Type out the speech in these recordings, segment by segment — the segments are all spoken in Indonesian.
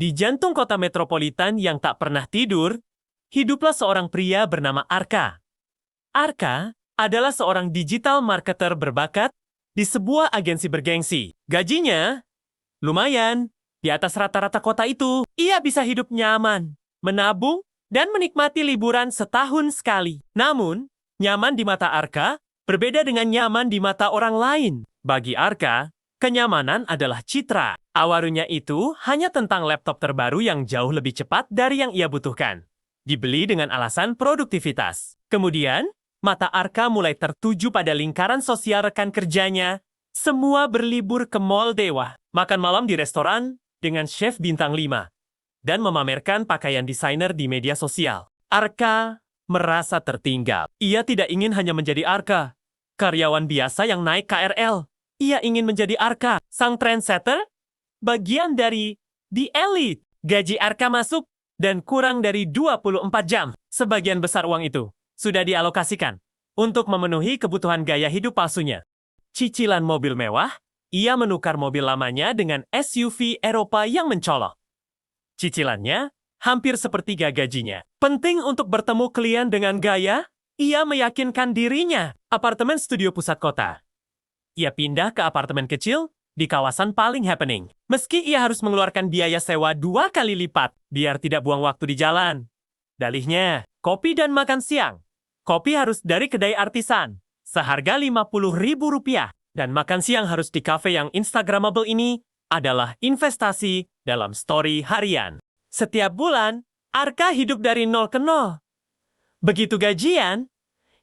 Di jantung kota metropolitan yang tak pernah tidur, hiduplah seorang pria bernama Arka. Arka adalah seorang digital marketer berbakat di sebuah agensi bergengsi. Gajinya lumayan, di atas rata-rata kota itu. Ia bisa hidup nyaman, menabung, dan menikmati liburan setahun sekali. Namun, nyaman di mata Arka berbeda dengan nyaman di mata orang lain. Bagi Arka, kenyamanan adalah citra. Awarunya itu hanya tentang laptop terbaru yang jauh lebih cepat dari yang ia butuhkan. Dibeli dengan alasan produktivitas. Kemudian, mata Arka mulai tertuju pada lingkaran sosial rekan kerjanya. Semua berlibur ke mall Dewa, makan malam di restoran dengan chef bintang 5, dan memamerkan pakaian desainer di media sosial. Arka merasa tertinggal. Ia tidak ingin hanya menjadi Arka, karyawan biasa yang naik KRL. Ia ingin menjadi Arka, sang trendsetter, bagian dari The Elite. Gaji Arka masuk dan kurang dari 24 jam. Sebagian besar uang itu sudah dialokasikan untuk memenuhi kebutuhan gaya hidup palsunya. Cicilan mobil mewah, ia menukar mobil lamanya dengan SUV Eropa yang mencolok. Cicilannya hampir sepertiga gajinya. Penting untuk bertemu klien dengan gaya, ia meyakinkan dirinya. Apartemen studio pusat kota. Ia pindah ke apartemen kecil di kawasan paling happening. Meski ia harus mengeluarkan biaya sewa 2 kali lipat, biar tidak buang waktu di jalan. Dalihnya, kopi dan makan siang. Kopi harus dari kedai artisan, seharga Rp50.000, dan makan siang harus di kafe yang Instagramable ini adalah investasi dalam story harian. Setiap bulan, Arka hidup dari 0 ke 0. Begitu gajian,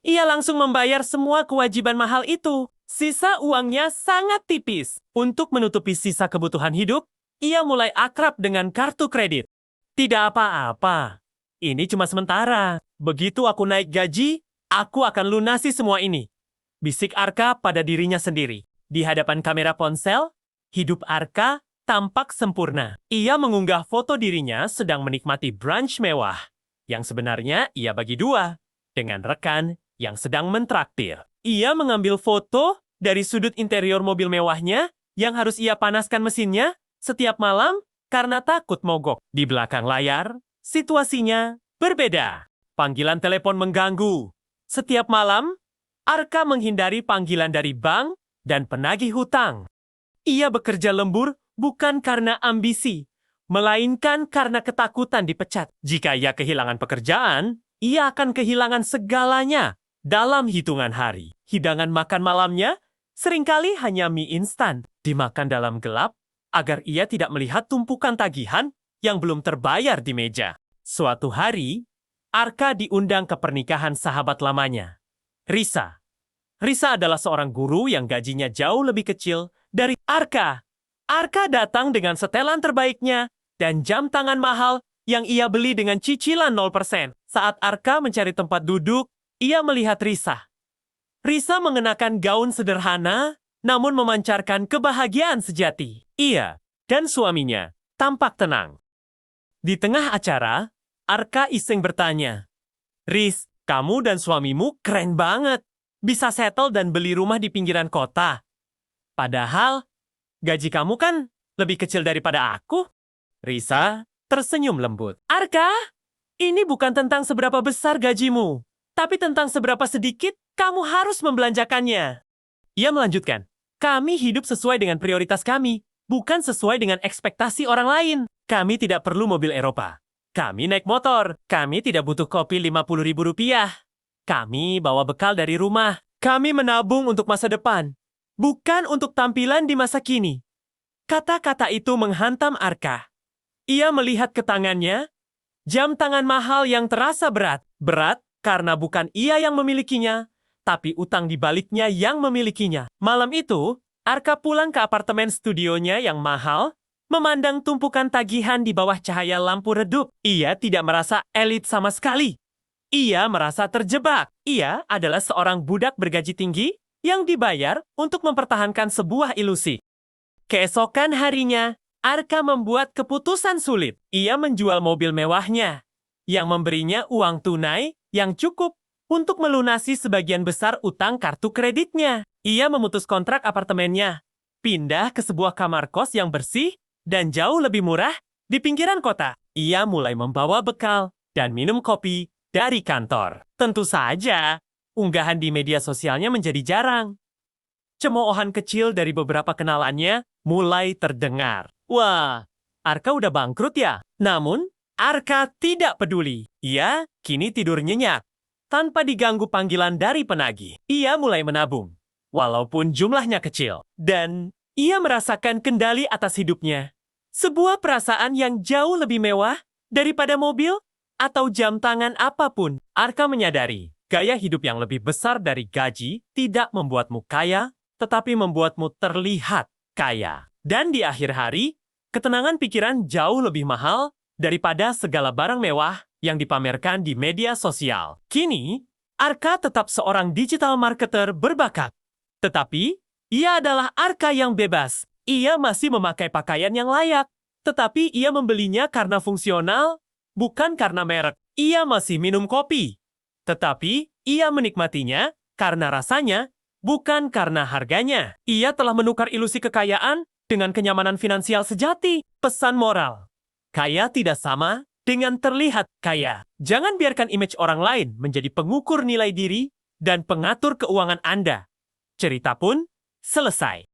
ia langsung membayar semua kewajiban mahal itu. Sisa uangnya sangat tipis. Untuk menutupi sisa kebutuhan hidup, ia mulai akrab dengan kartu kredit. Tidak apa-apa, ini cuma sementara. Begitu aku naik gaji, aku akan lunasi semua ini. Bisik Arka pada dirinya sendiri. Di hadapan kamera ponsel, hidup Arka tampak sempurna. Ia mengunggah foto dirinya sedang menikmati brunch mewah, yang sebenarnya ia bagi 2, dengan rekan yang sedang mentraktir. Ia mengambil foto dari sudut interior mobil mewahnya yang harus ia panaskan mesinnya setiap malam karena takut mogok. Di belakang layar, situasinya berbeda. Panggilan telepon mengganggu. Setiap malam, Arka menghindari panggilan dari bank dan penagih hutang. Ia bekerja lembur bukan karena ambisi, melainkan karena ketakutan dipecat. Jika ia kehilangan pekerjaan, ia akan kehilangan segalanya dalam hitungan hari. Hidangan makan malamnya seringkali hanya mie instan, dimakan dalam gelap agar ia tidak melihat tumpukan tagihan yang belum terbayar di meja. Suatu hari, Arka diundang ke pernikahan sahabat lamanya, Risa. Risa adalah seorang guru yang gajinya jauh lebih kecil dari Arka. Arka datang dengan setelan terbaiknya dan jam tangan mahal yang ia beli dengan cicilan 0%. Saat Arka mencari tempat duduk, ia melihat Risa. Risa mengenakan gaun sederhana, namun memancarkan kebahagiaan sejati. Ia dan suaminya tampak tenang. Di tengah acara, Arka iseng bertanya, "Riz, kamu dan suamimu keren banget. Bisa settle dan beli rumah di pinggiran kota. Padahal, gaji kamu kan lebih kecil daripada aku." Risa tersenyum lembut. "Arka, ini bukan tentang seberapa besar gajimu, tapi tentang seberapa sedikit kamu harus membelanjakannya." Ia melanjutkan, "Kami hidup sesuai dengan prioritas kami, bukan sesuai dengan ekspektasi orang lain. Kami tidak perlu mobil Eropa. Kami naik motor. Kami tidak butuh kopi Rp50.000. Kami bawa bekal dari rumah. Kami menabung untuk masa depan, bukan untuk tampilan di masa kini." Kata-kata itu menghantam Arka. Ia melihat ke tangannya, jam tangan mahal yang terasa berat. Berat karena bukan ia yang memilikinya, tapi utang di baliknya yang memilikinya. Malam itu, Arka pulang ke apartemen studionya yang mahal, memandang tumpukan tagihan di bawah cahaya lampu redup. Ia tidak merasa elit sama sekali. Ia merasa terjebak. Ia adalah seorang budak bergaji tinggi yang dibayar untuk mempertahankan sebuah ilusi. Keesokan harinya, Arka membuat keputusan sulit. Ia menjual mobil mewahnya, yang memberinya uang tunai yang cukup untuk melunasi sebagian besar utang kartu kreditnya. Ia memutus kontrak apartemennya, pindah ke sebuah kamar kos yang bersih dan jauh lebih murah Di pinggiran kota, ia mulai membawa bekal dan minum kopi dari kantor. Tentu saja, unggahan di media sosialnya menjadi jarang. Cemoohan kecil dari beberapa kenalannya mulai terdengar. Wah, Arka udah bangkrut ya? Namun, Arka tidak peduli. Ia kini tidur nyenyak. Tanpa diganggu panggilan dari penagih, ia mulai menabung. Walaupun jumlahnya kecil. Dan ia merasakan kendali atas hidupnya. Sebuah perasaan yang jauh lebih mewah daripada mobil atau jam tangan apapun. Arka menyadari, gaya hidup yang lebih besar dari gaji tidak membuatmu kaya, tetapi membuatmu terlihat kaya. Dan di akhir hari, ketenangan pikiran jauh lebih mahal daripada segala barang mewah yang dipamerkan di media sosial. Kini, Arka tetap seorang digital marketer berbakat. Tetapi, ia adalah Arka yang bebas. Ia masih memakai pakaian yang layak. Tetapi ia membelinya karena fungsional, bukan karena merek. Ia masih minum kopi. Tetapi, ia menikmatinya karena rasanya, bukan karena harganya. Ia telah menukar ilusi kekayaan dengan kenyamanan finansial sejati. Pesan moral. Kaya tidak sama dengan terlihat kaya. Jangan biarkan image orang lain menjadi pengukur nilai diri dan pengatur keuangan Anda. Cerita pun selesai.